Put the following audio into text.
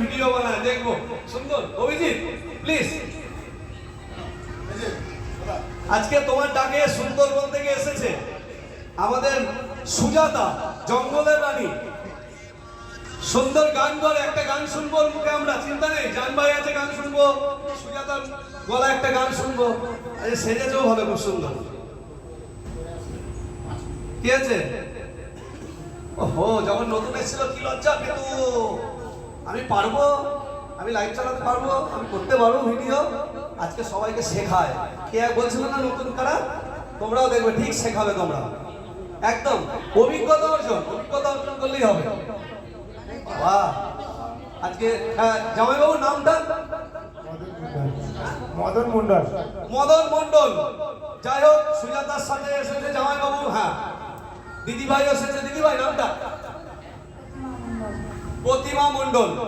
Video বানায়, দেখবো। সুন্দর অভিজিৎ, প্লিজ। আজকে তোমার ডাকে সুন্দরবন থেকে এসেছে আমাদের সুজাতা, জঙ্গলের রানী। সুন্দর গান করে, একটা গান শুনবো মুখে আমরা, চিন্তা নেই। জান ভাই আছে, গান শুনবো। সুজাতার গলা একটা গান শুনবো। আরে সেজেছেও ভালো, খুব সুন্দর। কি আছে? ওহো, যখন নতুন এসেছিল কি লজ্জা পেত। আমি পারবো, আমি লাইভ চালাতে পারবো, আমি করতে পারবো ভিডিও। আজকে সবাইকে শেখায়। কে বলছিল না নতুন কারা? তোমরাও দেখবে, ঠিক শেখাবে তোমরা, একদম অভিজ্ঞতা অর্জন করলেই হবে। বাহ, আজকে জামাইবাবুর নামটা? মদন মন্ডল। মদন মন্ডল। যাই হোক, সুজাতার সাথে এসেছে জামাইবাবু। হ্যাঁ, দিদিভাই এসেছে। দিদিভাই নামটা? প্রতিমা মন্ডল।